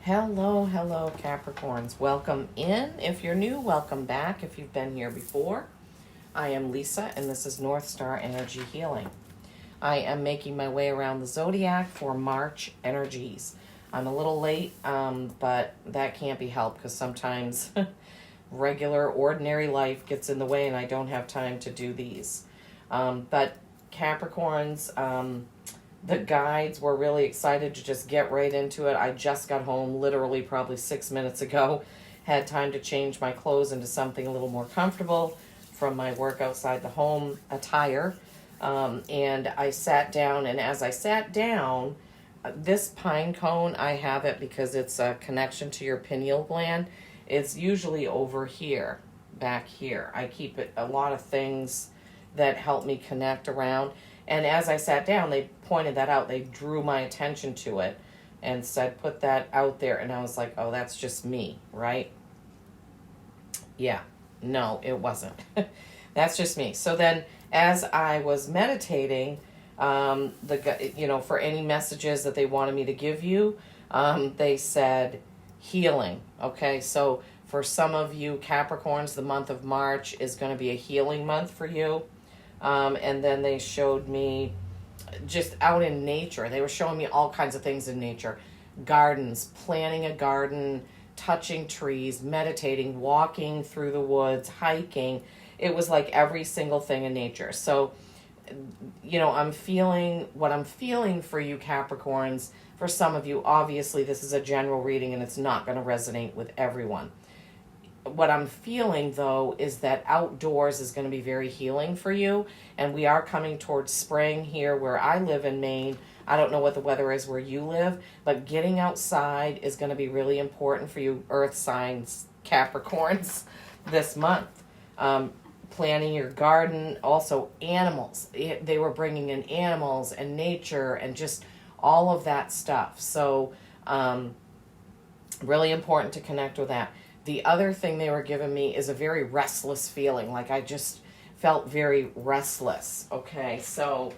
Hello, hello, Capricorns. Welcome in. If you're new, welcome back. If you've been here before, I am Lisa, and this is North Star Energy Healing. I am making my way around the zodiac for March energies. I'm a little late, but that can't be helped because sometimes regular, ordinary life gets in the way and I don't have time to do these. But Capricorns, the guides were really excited to just get right into it. I just got home literally probably 6 minutes ago. Had time to change my clothes into something a little more comfortable from my work outside the home attire. And I sat down, and as I sat down, this pine cone, I have it because it's a connection to your pineal gland. It's usually over here, back here. I keep it a lot of things that help me connect around. And as I sat down, they pointed that out. They drew my attention to it and said, put that out there. And I was like, oh, that's just me, right? Yeah, no, it wasn't. That's just me. So then as I was meditating, for any messages that they wanted me to give you, they said healing. Okay, so for some of you Capricorns, the month of March is going to be a healing month for you. And then they showed me just out in nature. They were showing me all kinds of things in nature. Gardens, planting a garden, touching trees, meditating, walking through the woods, hiking. It was like every single thing in nature. So, I'm feeling what I'm feeling for you Capricorns. For some of you, obviously, this is a general reading and it's not going to resonate with everyone. What I'm feeling, though, is that outdoors is going to be very healing for you. And we are coming towards spring here where I live in Maine. I don't know what the weather is where you live, but getting outside is going to be really important for you earth signs, Capricorns, this month. Planting your garden, also animals. They were bringing in animals and nature and just all of that stuff. So really important to connect with that. The other thing they were giving me is a very restless feeling. Like I just felt very restless. Okay, so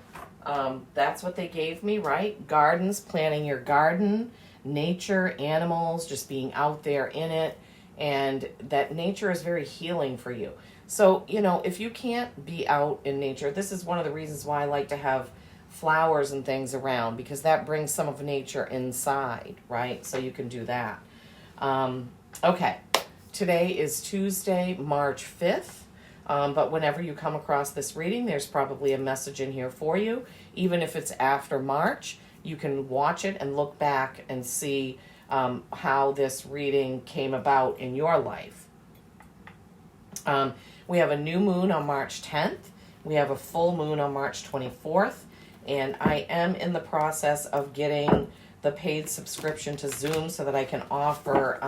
that's what they gave me, right? Gardens, planting your garden, nature, animals, just being out there in it. And that nature is very healing for you. So, if you can't be out in nature, this is one of the reasons why I like to have flowers and things around, because that brings some of nature inside, right? So you can do that. Okay. Today is Tuesday, March 5th, but whenever you come across this reading, there's probably a message in here for you. Even if it's after March, you can watch it and look back and see how this reading came about in your life. We have a new moon on March 10th. We have a full moon on March 24th, and I am in the process of getting the paid subscription to Zoom so that I can offer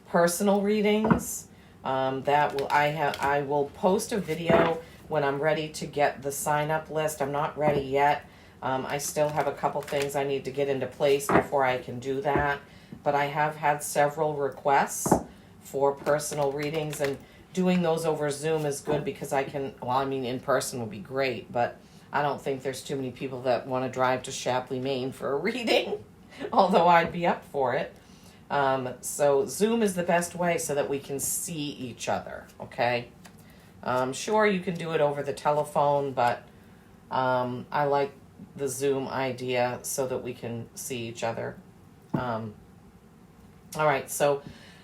personal readings. I will post a video when I'm ready to get the sign-up list. I'm not ready yet. I still have a couple things I need to get into place before I can do that. But I have had several requests for personal readings, and doing those over Zoom is good because in person would be great, but I don't think there's too many people that want to drive to Shapley, Maine for a reading, although I'd be up for it. So Zoom is the best way so that we can see each other, okay? Sure, you can do it over the telephone, but I like the Zoom idea so that we can see each other. All right, so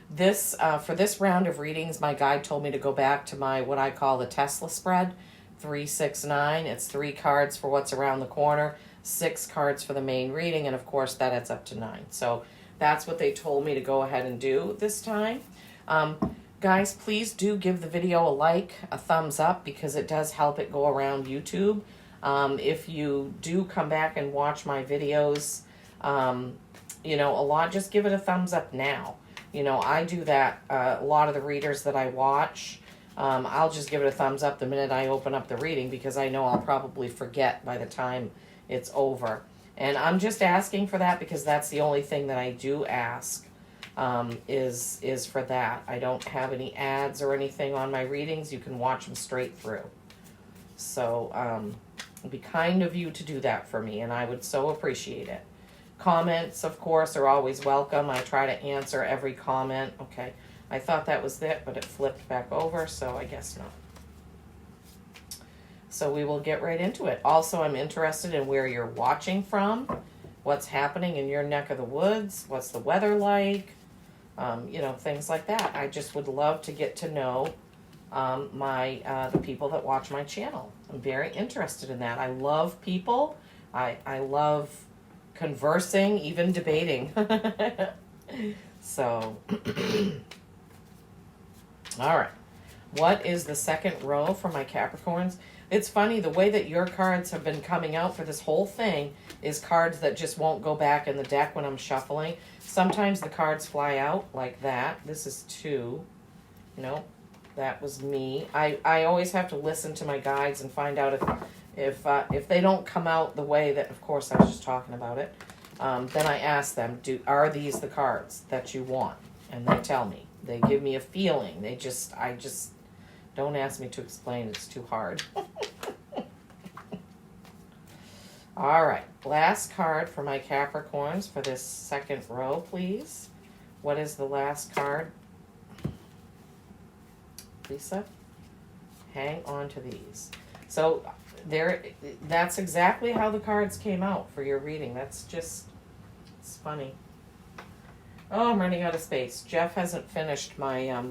this for this round of readings, my guide told me to go back to my what I call the Tesla spread, 369. It's 3 cards for what's around the corner, 6 cards for the main reading, and of course that adds up to 9. So that's what they told me to go ahead and do this time. Guys, please do give the video a like, a thumbs up, because it does help it go around YouTube. If you do come back and watch my videos, a lot, just give it a thumbs up now. I do that. A lot of the readers that I watch, I'll just give it a thumbs up the minute I open up the reading because I know I'll probably forget by the time it's over. And I'm just asking for that because that's the only thing that I do ask is for that. I don't have any ads or anything on my readings. You can watch them straight through. So it'd be kind of you to do that for me, and I would so appreciate it. Comments, of course, are always welcome. I try to answer every comment. Okay, I thought that was it, but it flipped back over, so I guess not. So we will get right into it. Also, I'm interested in where you're watching from, what's happening in your neck of the woods, what's the weather like, things like that. I just would love to get to know the people that watch my channel. I'm very interested in that. I love people. I love conversing, even debating. So, all right. What is the second row for my Capricorns? It's funny, the way that your cards have been coming out for this whole thing is cards that just won't go back in the deck when I'm shuffling. Sometimes the cards fly out like that. This is 2. That was me. I always have to listen to my guides and find out if they don't come out the way that, of course, I was just talking about it. Then I ask them, are these the cards that you want? And they tell me. They give me a feeling. Don't ask me to explain. It's too hard. All right. Last card for my Capricorns for this second row, please. What is the last card? Lisa? Hang on to these. So that's exactly how the cards came out for your reading. It's funny. Oh, I'm running out of space. Jeff hasn't finished my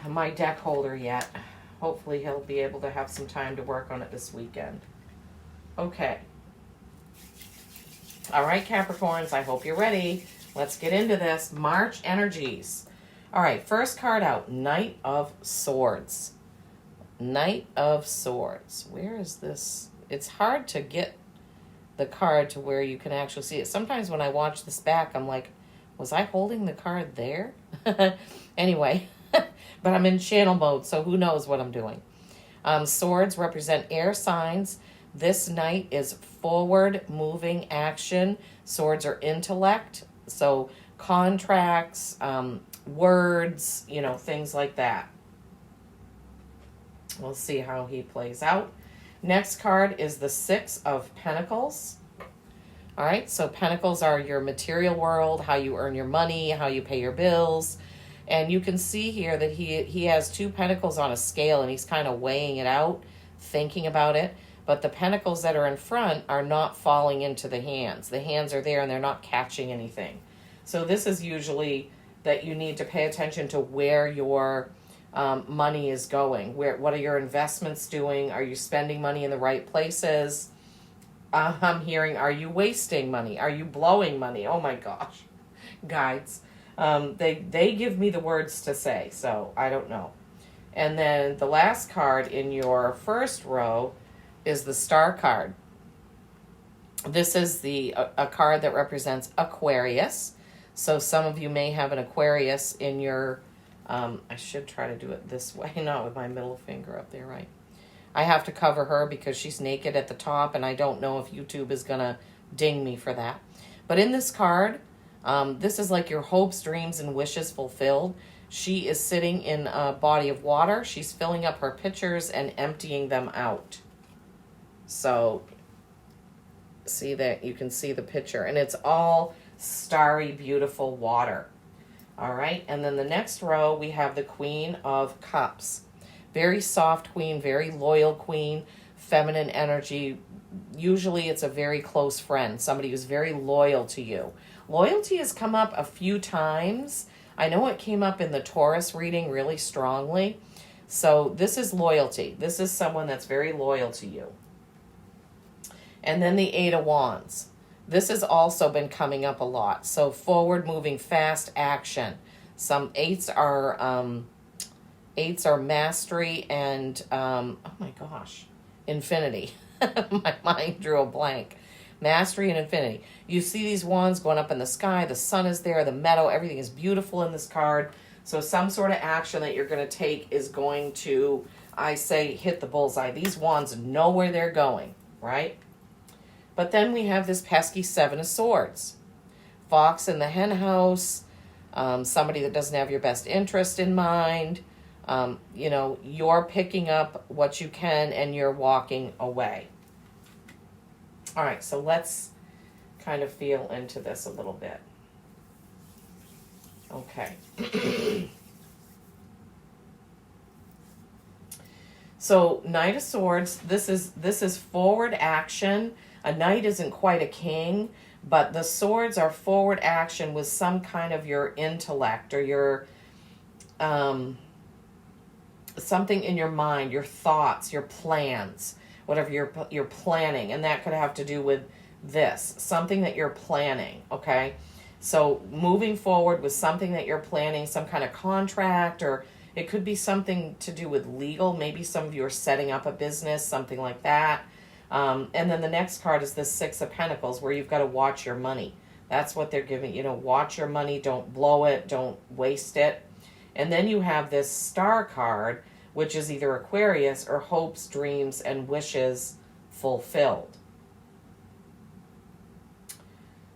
my deck holder yet. Hopefully he'll be able to have some time to work on it this weekend. Okay. All right, Capricorns, I hope you're ready. Let's get into this. March energies. All right, first card out, Knight of Swords. Knight of Swords. Where is this? It's hard to get the card to where you can actually see it. Sometimes when I watch this back, I'm like, was I holding the card there? Anyway, but I'm in channel mode, so who knows what I'm doing. Swords represent air signs. This knight is forward moving action. Swords are intellect, so contracts, words, things like that. We'll see how he plays out. Next card is the 6 of Pentacles. All right, so Pentacles are your material world, how you earn your money, how you pay your bills. And you can see here that he has 2 Pentacles on a scale, and he's kind of weighing it out, thinking about it. But the Pentacles that are in front are not falling into the hands. The hands are there, and they're not catching anything. So this is usually that you need to pay attention to where your money is going. What are your investments doing? Are you spending money in the right places? I'm hearing, are you wasting money? Are you blowing money? Oh my gosh, guides. They give me the words to say, so I don't know. And then the last card in your first row is the Star card. This is a card that represents Aquarius. So some of you may have an Aquarius in your, I should try to do it this way, not with my middle finger up there, right? I have to cover her because she's naked at the top, and I don't know if YouTube is going to ding me for that. But in this card, this is like your hopes, dreams, and wishes fulfilled. She is sitting in a body of water. She's filling up her pitchers and emptying them out. So see that you can see the pitcher, and it's all starry, beautiful water. All right, and then the next row, we have the Queen of Cups. Very soft queen, very loyal queen, feminine energy. Usually it's a very close friend, somebody who's very loyal to you. Loyalty has come up a few times. I know it came up in the Taurus reading really strongly. So this is loyalty. This is someone that's very loyal to you. And then the 8 of Wands. This has also been coming up a lot. So forward moving, fast action. Some 8s are mastery and, oh my gosh, infinity. My mind drew a blank. Mastery and infinity. You see these wands going up in the sky. The sun is there. The meadow. Everything is beautiful in this card. So some sort of action that you're going to take is going to, I say, hit the bullseye. These wands know where they're going, right? But then we have this pesky 7 of Swords. Fox in the hen house. Somebody that doesn't have your best interest in mind. You're picking up what you can and you're walking away. All right, so let's kind of feel into this a little bit. Okay. So Knight of Swords, this is forward action. A knight isn't quite a king, but the swords are forward action with some kind of your intellect or your something in your mind, your thoughts, your plans, whatever you're planning, and that could have to do with this, something that you're planning, okay? So moving forward with something that you're planning, some kind of contract, or it could be something to do with legal. Maybe some of you are setting up a business, something like that. And then the next card is the Six of Pentacles, where you've got to watch your money. That's what they're giving, watch your money, don't blow it, don't waste it. And then you have this Star card, which is either Aquarius or hopes, dreams, and wishes fulfilled.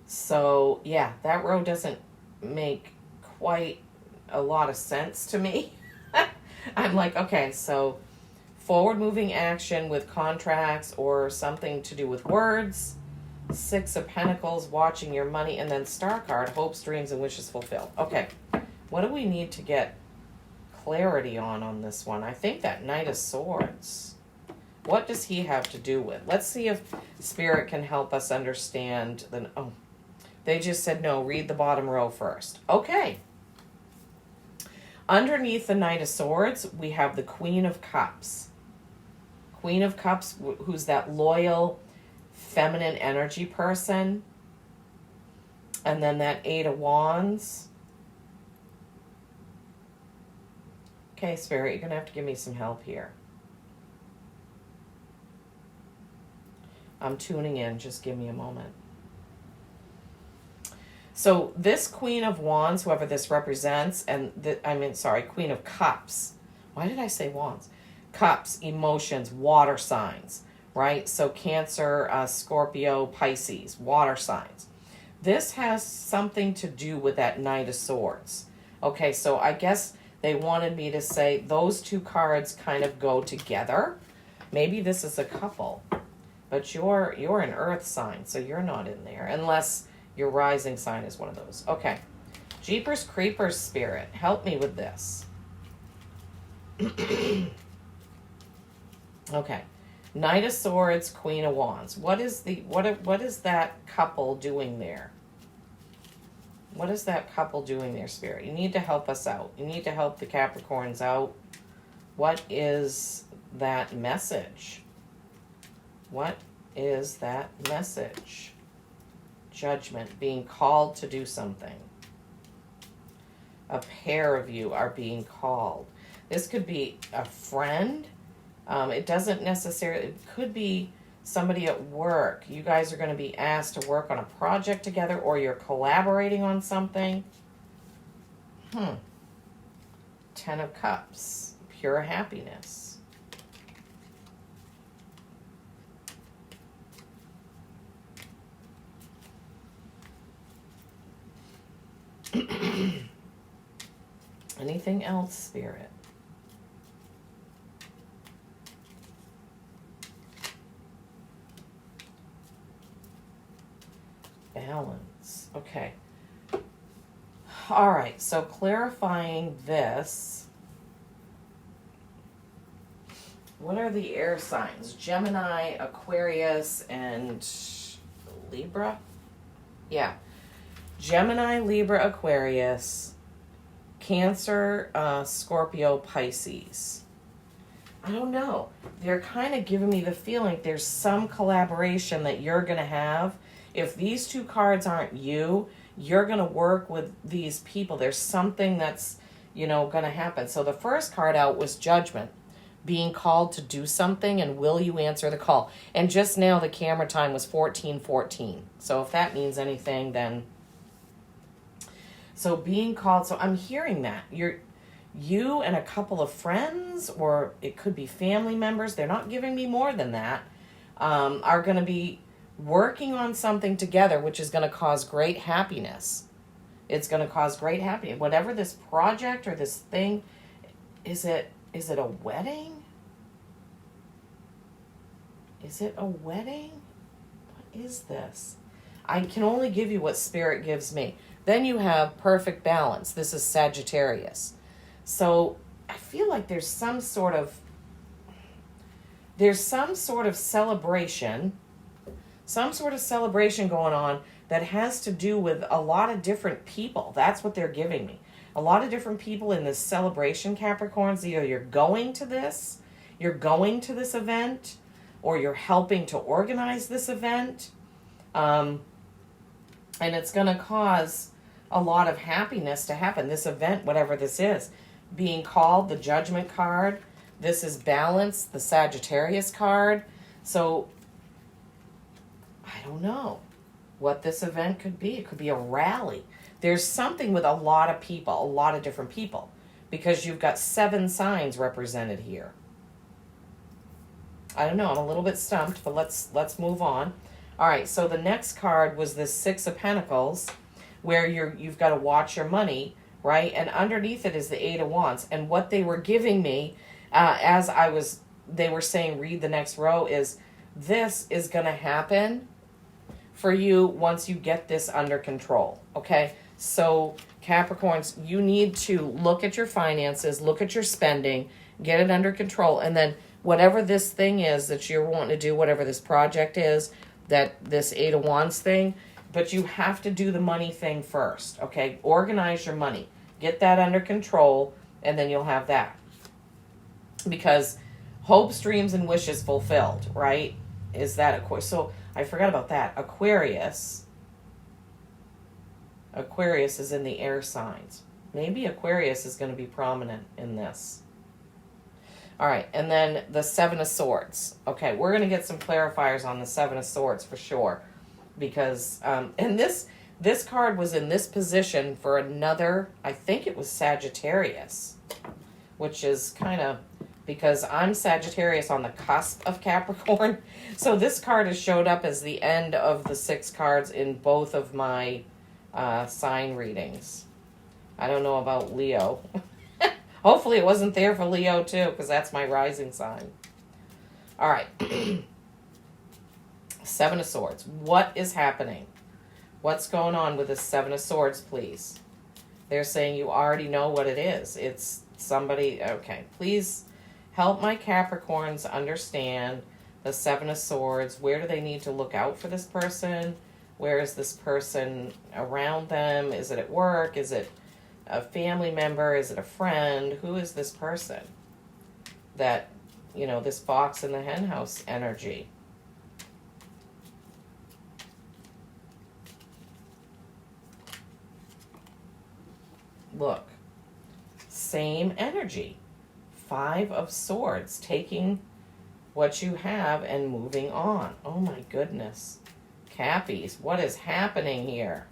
So, yeah, that row doesn't make quite a lot of sense to me. I'm like, okay, so forward-moving action with contracts or something to do with words, Six of Pentacles, watching your money, and then Star card, hopes, dreams, and wishes fulfilled. Okay, what do we need to get clarity on this one? I think that Knight of Swords. What does he have to do with? Let's see if Spirit can help us understand. They just said no, read the bottom row first. Okay. Underneath the Knight of Swords, we have the Queen of Cups. Queen of Cups, who's that loyal, feminine energy person. And then that Eight of Wands. Okay, Spirit, you're going to have to give me some help here. I'm tuning in. Just give me a moment. So this Queen of Wands, whoever this represents, Queen of Cups. Why did I say Wands? Cups, emotions, water signs, right? So Cancer, Scorpio, Pisces, water signs. This has something to do with that Knight of Swords. Okay, so I guess they wanted me to say those two cards kind of go together. Maybe this is a couple, but you're an earth sign, so you're not in there, unless your rising sign is one of those. Okay. Jeepers Creepers, Spirit, help me with this. Okay. Knight of Swords, Queen of Wands. What is that couple doing there? What is that couple doing there, Spirit? You need to help us out. You need to help the Capricorns out. What is that message? What is that message? Judgment, being called to do something. A pair of you are being called. This could be a friend. It doesn't necessarily, it could be somebody at work. You guys are going to be asked to work on a project together, or you're collaborating on something. Ten of Cups, pure happiness. Anything else, Spirit? Balance. Okay. All right. So clarifying this. What are the air signs? Gemini, Aquarius, and Libra? Yeah. Gemini, Libra, Aquarius, Cancer, Scorpio, Pisces. I don't know. They're kind of giving me the feeling there's some collaboration that you're going to have. If these two cards aren't you, you're going to work with these people. There's something that's, going to happen. So the first card out was Judgment, being called to do something, and will you answer the call? And just now the camera time was 14:14. So if that means anything, then... So being called, so I'm hearing that. You and a couple of friends, or it could be family members, they're not giving me more than that, are going to be working on something together, which is going to cause great happiness. It's going to cause great happiness. Whatever this project or this thing, is it a wedding? Is it a wedding? What is this? I can only give you what Spirit gives me. Then you have perfect balance. This is Sagittarius. So I feel like there's some sort of celebration, going on that has to do with a lot of different people. That's what they're giving me. A lot of different people in this celebration, Capricorns. Either you're going to this event, or you're helping to organize this event. And it's going to cause a lot of happiness to happen. This event, whatever this is, being called the Judgment card. This is Balance, the Sagittarius card. So I don't know what this event could be. It could be a rally. There's something with a lot of people, a lot of different people, because you've got 7 signs represented here. I don't know. I'm a little bit stumped, but let's move on. All right. So the next card was the 6 of Pentacles, where you've got to watch your money, right? And underneath it is the 8 of Wands. And what they were giving me, they were saying, read the next row, is this is going to happen for you once you get this under control. Okay. So Capricorns, you need to look at your finances, look at your spending, get it under control. And then whatever this thing is that you're wanting to do, whatever this project is, that this 8 of Wands thing, but you have to do the money thing first. Okay. Organize your money, get that under control, and then you'll have that. Because hopes, dreams, and wishes fulfilled, right? Is that so I forgot about that. Aquarius is in the air signs. Maybe Aquarius is going to be prominent in this. All right, and then the 7 of Swords. Okay, we're going to get some clarifiers on the 7 of Swords for sure. Because, and this card was in this position for another, I think it was Sagittarius, which is kind of, because I'm Sagittarius on the cusp of Capricorn. So this card has showed up as the end of the 6 cards in both of my sign readings. I don't know about Leo. Hopefully it wasn't there for Leo too, because that's my rising sign. All right. 7 of Swords. What is happening? What's going on with this 7 of Swords, please? They're saying you already know what it is. It's somebody. Okay, please help my Capricorns understand the 7 of Swords. Where do they need to look out for this person? Where is this person around them? Is it at work? Is it a family member? Is it a friend? Who is this person? That, this fox in the henhouse energy. Look, same energy. 5 of Swords, taking what you have and moving on. Oh my goodness. Cappies, what is happening here?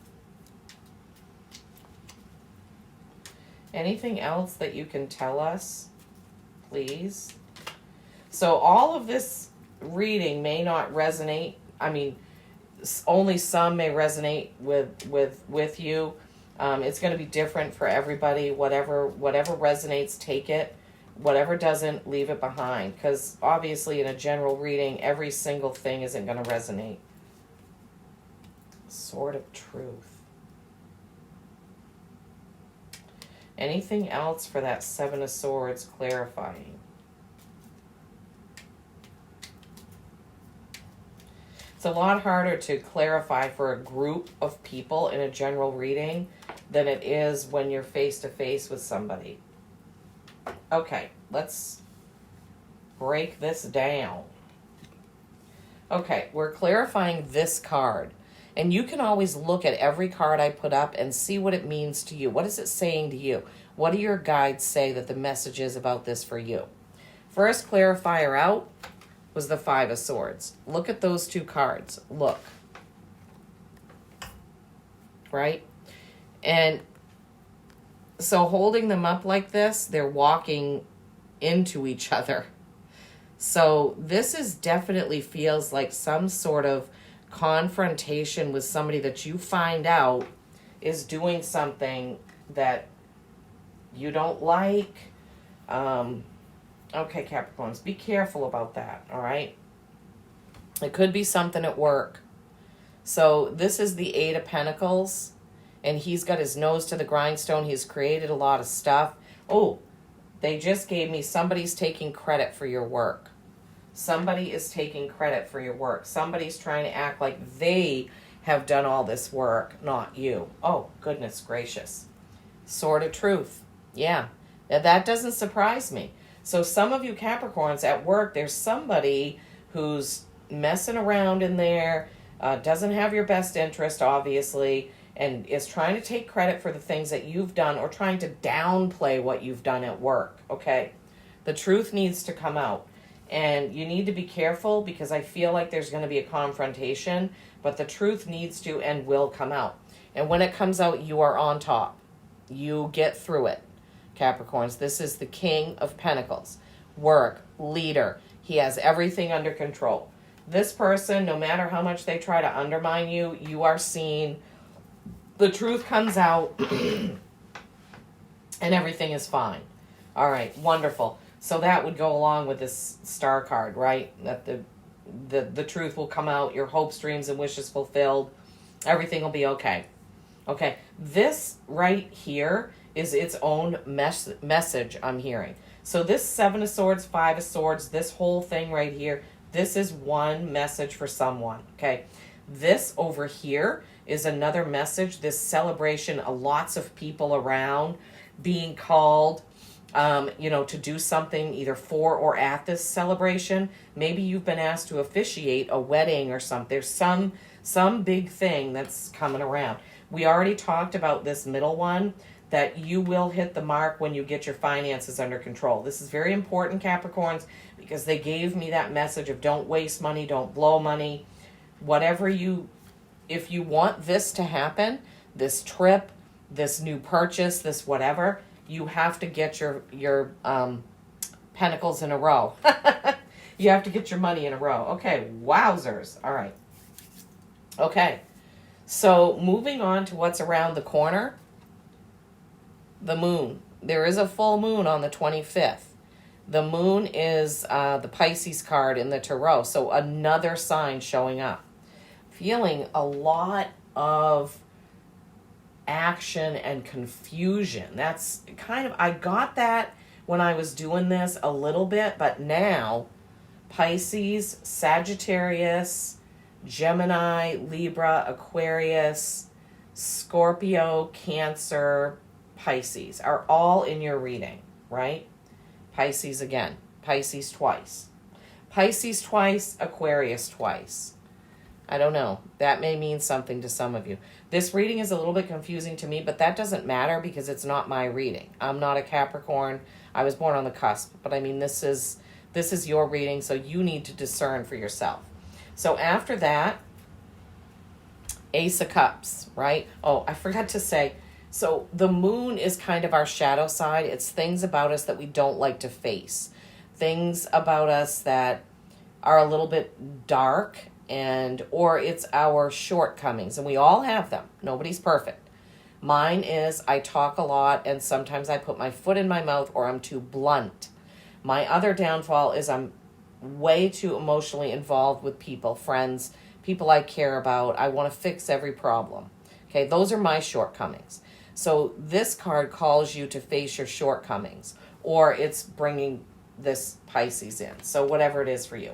Anything else that you can tell us, please? So all of this reading may not resonate. I mean, only some may resonate with you. It's going to be different for everybody. Whatever resonates, take it. Whatever doesn't, leave it behind. Because obviously in a general reading, every single thing isn't going to resonate. Sword of Truth. Anything else for that 7 of Swords clarifying? It's a lot harder to clarify for a group of people in a general reading than it is when you're face to face with somebody. Okay, let's break this down. Okay, we're clarifying this card. And you can always look at every card I put up and see what it means to you. What is it saying to you? What do your guides say that the message is about this for you? First clarifier out was the 5 of Swords. Look at those 2 cards. Look. Right? And so holding them up like this, they're walking into each other. So this is definitely feels like some sort of confrontation with somebody that you find out is doing something that you don't like. Okay, Capricorns, be careful about that, all right? It could be something at work. So this is the Eight of Pentacles, and he's got his nose to the grindstone. He's created a lot of stuff. Oh, they just gave me somebody's taking credit for your work. Somebody is taking credit for your work. Somebody's trying to act like they have done all this work, not you. Oh, goodness gracious. Sword of Truth. Yeah, that doesn't surprise me. So some of you Capricorns at work, there's somebody who's messing around in there, doesn't have your best interest, obviously, and is trying to take credit for the things that you've done or trying to downplay what you've done at work, okay? The truth needs to come out. And you need to be careful because I feel like there's going to be a confrontation, but the truth needs to and will come out. And when it comes out, you are on top. You get through it, Capricorns. This is the King of Pentacles. Work, leader. He has everything under control. This person, no matter how much they try to undermine you, you are seen. The truth comes out and everything is fine. All right, wonderful. So that would go along with this star card, right? That the truth will come out, your hopes, dreams, and wishes fulfilled. Everything will be okay. Okay, this right here is its own message I'm hearing. So this Seven of Swords, Five of Swords, this whole thing right here, this is one message for someone, okay? This over here is another message, this celebration of lots of people around being called, to do something either for or at this celebration. Maybe you've been asked to officiate a wedding or something. There's some big thing that's coming around. We already talked about this middle one, that you will hit the mark when you get your finances under control. This is very important, Capricorns, because they gave me that message of don't waste money, don't blow money. If you want this to happen, this trip, this new purchase, this whatever, you have to get your pentacles in a row. You have to get your money in a row. Okay, wowzers. All right. Okay, so moving on to what's around the corner. The moon. There is a full moon on the 25th. The moon is the Pisces card in the tarot. So another sign showing up. Feeling a lot of action and confusion. That's kind of, I got that when I was doing this a little bit, but now Pisces, Sagittarius, Gemini, Libra, Aquarius, Scorpio, Cancer, Pisces are all in your reading, right? Pisces again, Pisces twice. Pisces twice, Aquarius twice. I don't know. That may mean something to some of you. This reading is a little bit confusing to me, but that doesn't matter because it's not my reading. I'm not a Capricorn. I was born on the cusp, but I mean, this is your reading, so you need to discern for yourself. So after that, Ace of Cups, right? Oh, I forgot to say, so the moon is kind of our shadow side. It's things about us that we don't like to face. Things about us that are a little bit dark, or it's our shortcomings, and we all have them. Nobody's perfect. Mine is I talk a lot, and sometimes I put my foot in my mouth or I'm too blunt. My other downfall is I'm way too emotionally involved with people, friends, people I care about. I want to fix every problem. Okay, those are my shortcomings. So this card calls you to face your shortcomings, or it's bringing this Pisces in. So whatever it is for you.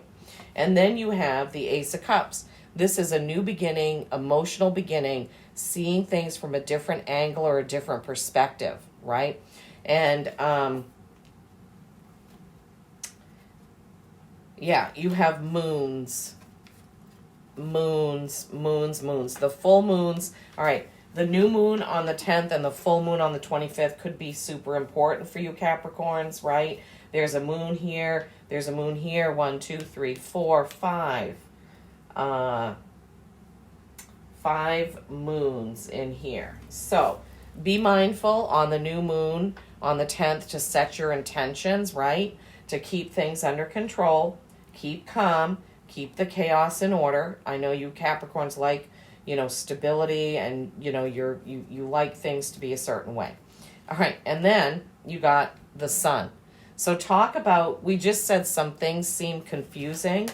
And then you have the Ace of Cups. This is a new beginning, emotional beginning, seeing things from a different angle or a different perspective, right? And you have moons. The full moons. All right, the new moon on the 10th and the full moon on the 25th could be super important for you Capricorns, right? There's a moon here. There's a moon here. 1, 2, 3, 4, 5. 5 moons in here. So be mindful on the new moon on the 10th to set your intentions, right? To keep things under control. Keep calm. Keep the chaos in order. I know you Capricorns like, stability, and, you like things to be a certain way. All right. And then you got the sun. So talk about, we just said some things seem confusing.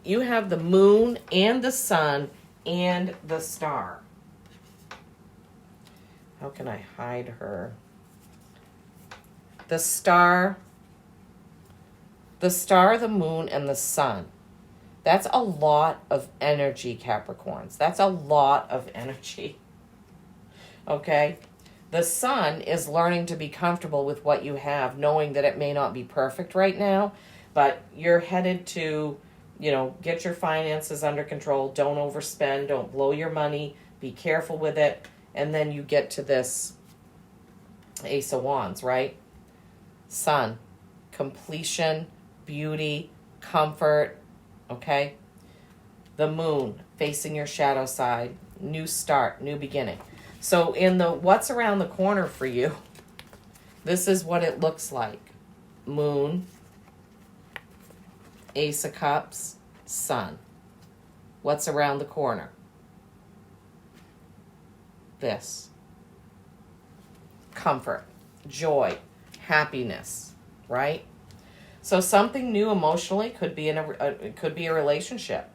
You have the moon and the sun and the Star. How can I hide her? The Star, the Moon, and the Sun. That's a lot of energy, Capricorns. That's a lot of energy. Okay? The Sun is learning to be comfortable with what you have, knowing that it may not be perfect right now, but you're headed to, get your finances under control. Don't overspend. Don't blow your money. Be careful with it. And then you get to this Ace of Wands, right? Sun, completion, beauty, comfort, okay? The Moon, facing your shadow side, new start, new beginning. So in the what's around the corner for you, this is what it looks like. Moon, Ace of Cups, Sun. What's around the corner? This. Comfort, joy, happiness, right? So something new emotionally could be could be a relationship.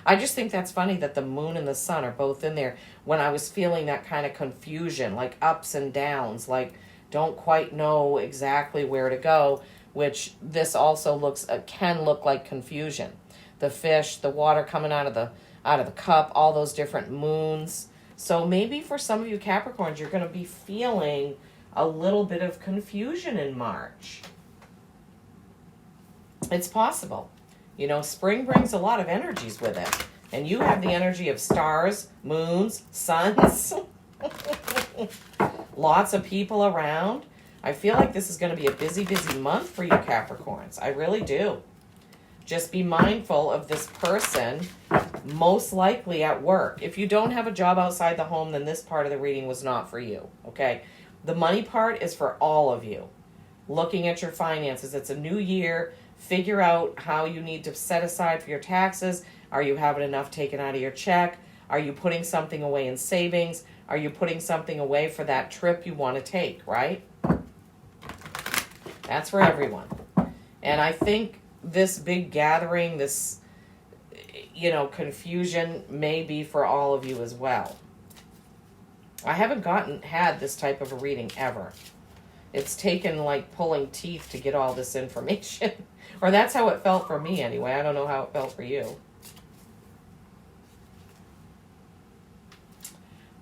I just think that's funny that the Moon and the Sun are both in there when I was feeling that kind of confusion, like ups and downs, like don't quite know exactly where to go, which this also can look like confusion. The fish, the water coming out of the cup, all those different moons. So maybe for some of you Capricorns, you're going to be feeling a little bit of confusion in March. It's possible. Spring brings a lot of energies with it. And you have the energy of stars, moons, suns. Lots of people around. I feel like this is going to be a busy, busy month for you Capricorns. I really do. Just be mindful of this person, most likely at work. If you don't have a job outside the home, then this part of the reading was not for you, okay? The money part is for all of you. Looking at your finances. It's a new year. Figure out how you need to set aside for your taxes. Are you having enough taken out of your check? Are you putting something away in savings? Are you putting something away for that trip you want to take, right? That's for everyone. And I think this big gathering, this, confusion may be for all of you as well. I haven't had this type of a reading ever. It's taken like pulling teeth to get all this information. Or that's how it felt for me anyway. I don't know how it felt for you.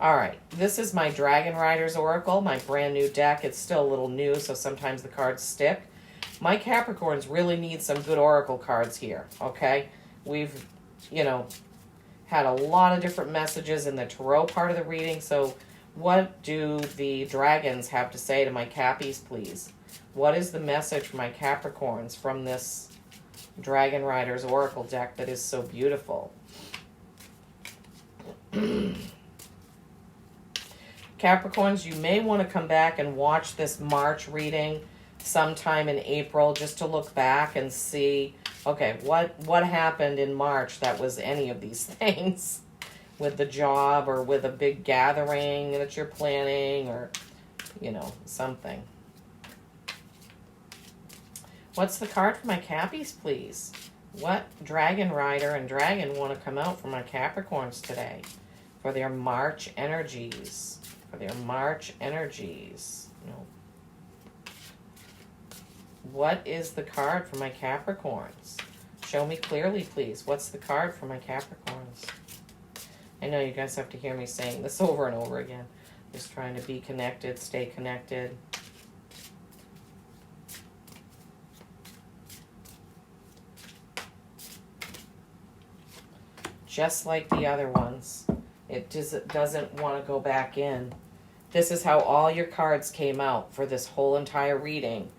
All right. This is my Dragon Riders Oracle, my brand new deck. It's still a little new, so sometimes the cards stick. My Capricorns really need some good Oracle cards here, okay? We've, had a lot of different messages in the Tarot part of the reading, so what do the dragons have to say to my Cappies, please? What is the message for my Capricorns from this Dragon Riders Oracle deck that is so beautiful? Capricorns, you may want to come back and watch this March reading sometime in April just to look back and see, okay, what happened in March that was any of these things with the job or with a big gathering that you're planning or, something. What's the card for my Cappies, please? What Dragon Rider and Dragon want to come out for my Capricorns today for their March energies? No. What is the card for my Capricorns? Show me clearly, please. What's the card for my Capricorns? I know you guys have to hear me saying this over and over again. Just trying to be connected, stay connected. Just like the other ones. It doesn't want to go back in. This is how all your cards came out for this whole entire reading.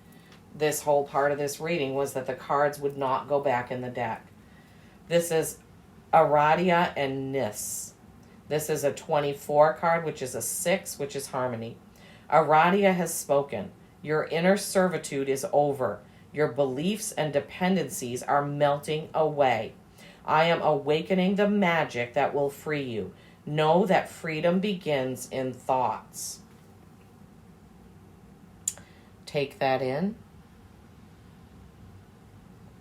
This whole part of this reading was that the cards would not go back in the deck. This is Aradia and Nis. This is a 24 card, which is a 6, which is harmony. Aradia has spoken. Your inner servitude is over. Your beliefs and dependencies are melting away. I am awakening the magic that will free you. Know that freedom begins in thoughts. Take that in.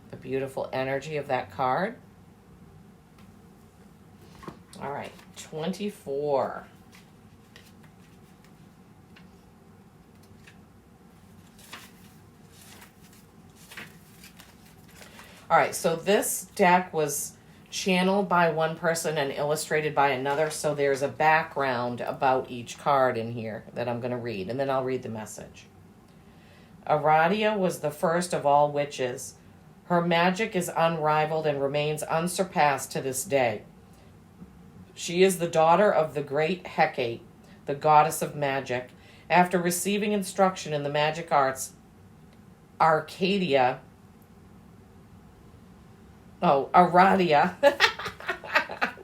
The beautiful energy of that card. All right, 24. All right, so this deck was channeled by one person and illustrated by another, so there's a background about each card in here that I'm going to read, and then I'll read the message. Aradia was the first of all witches. Her magic is unrivaled and remains unsurpassed to this day. She is the daughter of the great Hecate, the goddess of magic. After receiving instruction in the magic arts, Aradia,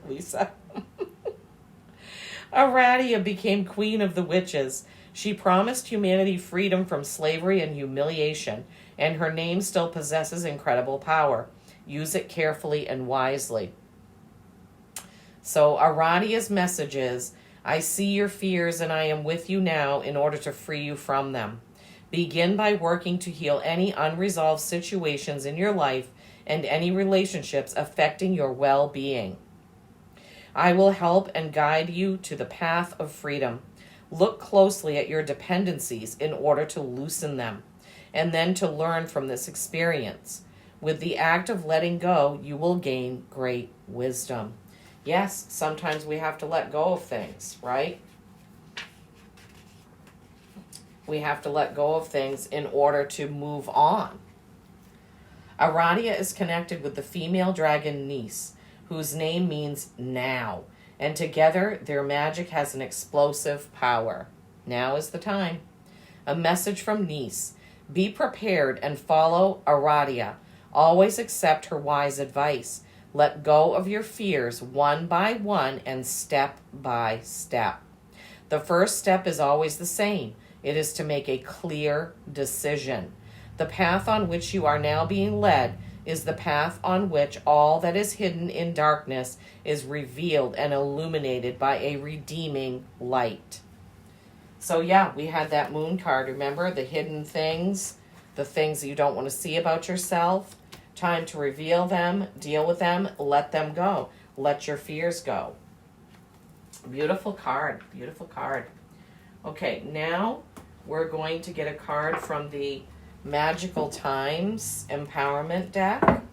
Lisa. Aradia became queen of the witches. She promised humanity freedom from slavery and humiliation, and her name still possesses incredible power. Use it carefully and wisely. So Aradia's message is, I see your fears and I am with you now in order to free you from them. Begin by working to heal any unresolved situations in your life and any relationships affecting your well-being. I will help and guide you to the path of freedom. Look closely at your dependencies in order to loosen them, and then to learn from this experience. With the act of letting go, you will gain great wisdom. Yes, sometimes we have to let go of things, right? We have to let go of things in order to move on. Aradia is connected with the female dragon Nis, whose name means now, and together their magic has an explosive power. Now is the time. A message from Nis. Be prepared and follow Aradia. Always accept her wise advice. Let go of your fears one by one and step by step. The first step is always the same. It is to make a clear decision. The path on which you are now being led is the path on which all that is hidden in darkness is revealed and illuminated by a redeeming light. So yeah, we had that moon card. Remember, the hidden things, the things that you don't want to see about yourself. Time to reveal them, deal with them, let them go. Let your fears go. Beautiful card, beautiful card. Okay, now we're going to get a card from the Magical Times Empowerment deck.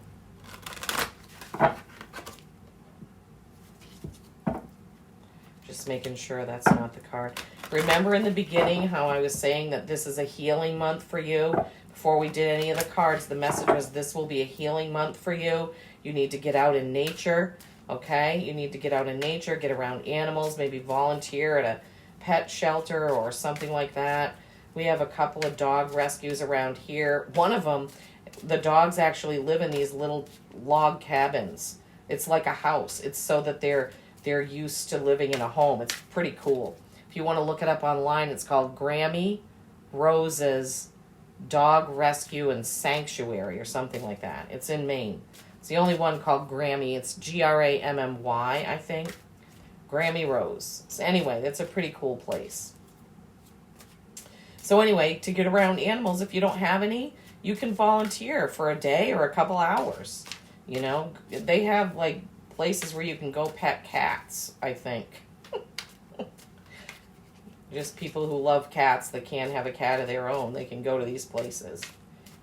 Just making sure that's not the card. Remember in the beginning how I was saying that this is a healing month for you? Before we did any of the cards, the message was this will be a healing month for you. You need to get out in nature, okay? You need to get out in nature, get around animals, maybe volunteer at a pet shelter or something like that. We have a couple of dog rescues around here. One of them, the dogs actually live in these little log cabins. It's like a house. It's so that they're used to living in a home. It's pretty cool. If you want to look it up online, it's called Grammy Rose's Dog Rescue and Sanctuary or something like that. It's in Maine. It's the only one called Grammy. It's Grammy, I think. Grammy Rose. So anyway, that's a pretty cool place. So anyway, to get around animals, if you don't have any, you can volunteer for a day or a couple hours. You know, they have like places where you can go pet cats, I think. Just people who love cats that can't have a cat of their own, they can go to these places.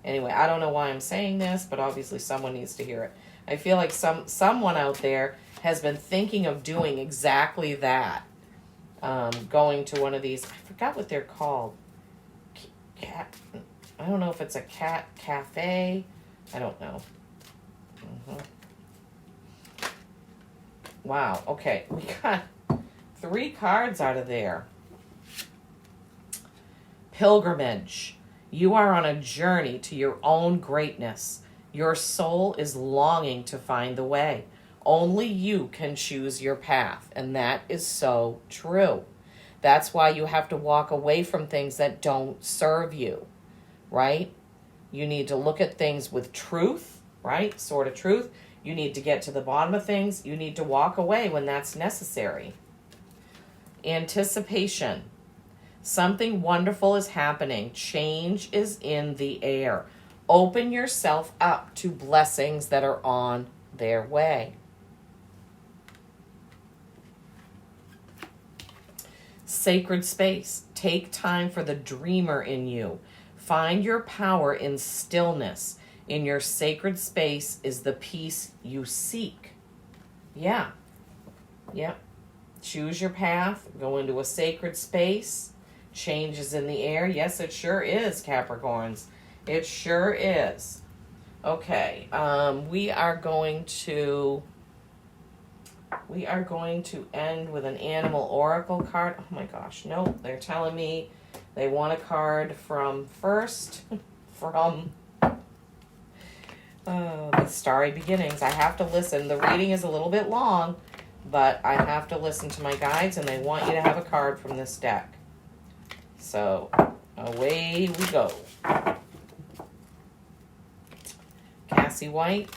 Anyway, I don't know why I'm saying this, but obviously someone needs to hear it. I feel like someone out there has been thinking of doing exactly that. Going to one of these, I forgot what they're called. Cat, I don't know if it's a cat cafe. I don't know. Wow, okay. We got 3 cards out of there. Pilgrimage. You are on a journey to your own greatness. Your soul is longing to find the way. Only you can choose your path, and that is so true. That's why you have to walk away from things that don't serve you, right? You need to look at things with truth, right? Sort of truth. You need to get to the bottom of things. You need to walk away when that's necessary. Anticipation. Something wonderful is happening. Change is in the air. Open yourself up to blessings that are on their way. Sacred space. Take time for the dreamer in you. Find your power in stillness. In your sacred space is the peace you seek. Yeah. Yep. Choose your path. Go into a sacred space. Change is in the air. Yes, it sure is, Capricorns. It sure is. Okay. We are going to end with an animal oracle card. Oh my gosh, no, they're telling me they want a card from the Starry Beginnings. I have to listen. The reading is a little bit long, but I have to listen to my guides, and they want you to have a card from this deck. So away we go. Cassie White,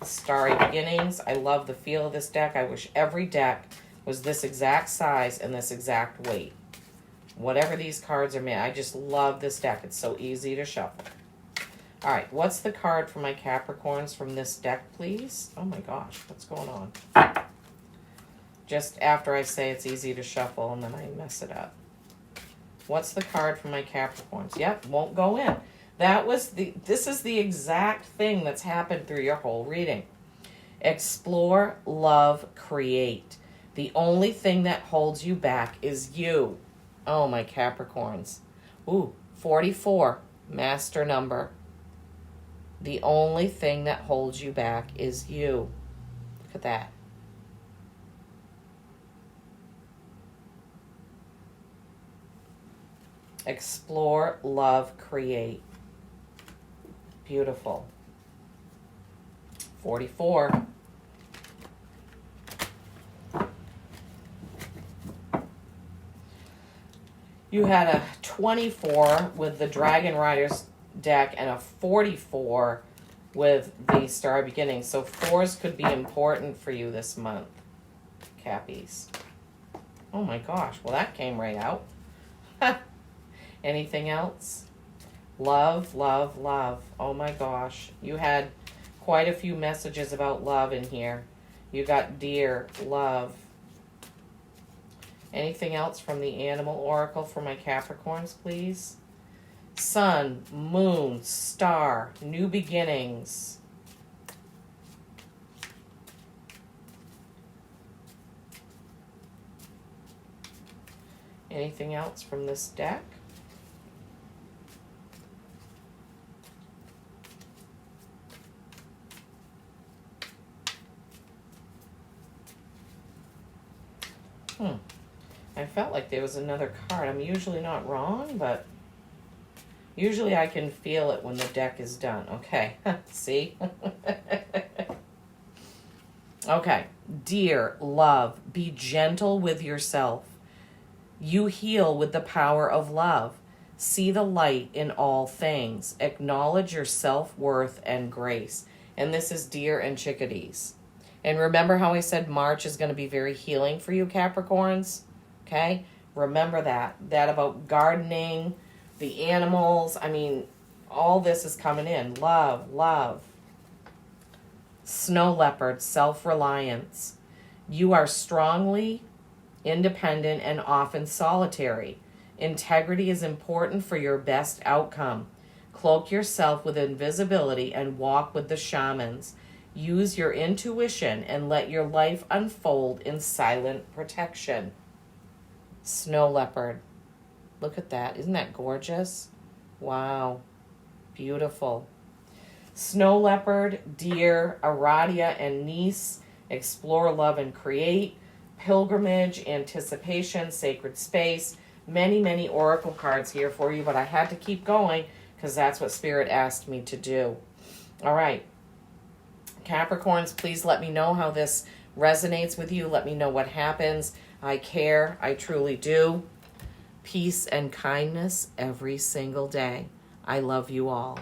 Starry Beginnings. I love the feel of this deck. I wish every deck was this exact size and this exact weight. Whatever these cards are made, I just love this deck. It's so easy to shuffle. All right, what's the card for my Capricorns from this deck, please? Oh my gosh, what's going on? Just after I say it's easy to shuffle and then I mess it up. What's the card for my Capricorns? Yep, won't go in. This is the exact thing that's happened through your whole reading. Explore, love, create. The only thing that holds you back is you. Oh, my Capricorns. Ooh, 44, master number. The only thing that holds you back is you. Look at that. Explore, love, create. Beautiful. 44. You had a 24 with the Dragon Riders deck and a 44 with the Star Beginning. So 4s could be important for you this month, Cappies. Oh my gosh. Well, that came right out. Anything else? Love, love, love. Oh my gosh. You had quite a few messages about love in here. You got dear, love. Anything else from the animal oracle for my Capricorns, please? Sun, moon, star, new beginnings. Anything else from this deck? I felt like there was another card. I'm usually not wrong, but usually I can feel it when the deck is done. Okay, see? Okay, dear, love, be gentle with yourself. You heal with the power of love. See the light in all things. Acknowledge your self-worth and grace. And this is deer and chickadees. And remember how I said March is going to be very healing for you, Capricorns? Okay? Remember that. That about gardening, the animals. I mean, all this is coming in. Love, love. Snow leopard, self-reliance. You are strongly independent and often solitary. Integrity is important for your best outcome. Cloak yourself with invisibility and walk with the shamans. Use your intuition and let your life unfold in silent protection. Snow leopard. Look at that. Isn't that gorgeous? Wow. Beautiful. Snow leopard, deer, Aradia, and Niece. Explore, love, and create. Pilgrimage, anticipation, sacred space. Many, many oracle cards here for you, but I had to keep going because that's what Spirit asked me to do. All right. Capricorns, please let me know how this resonates with you. Let me know what happens. I care. I truly do. Peace and kindness every single day. I love you all.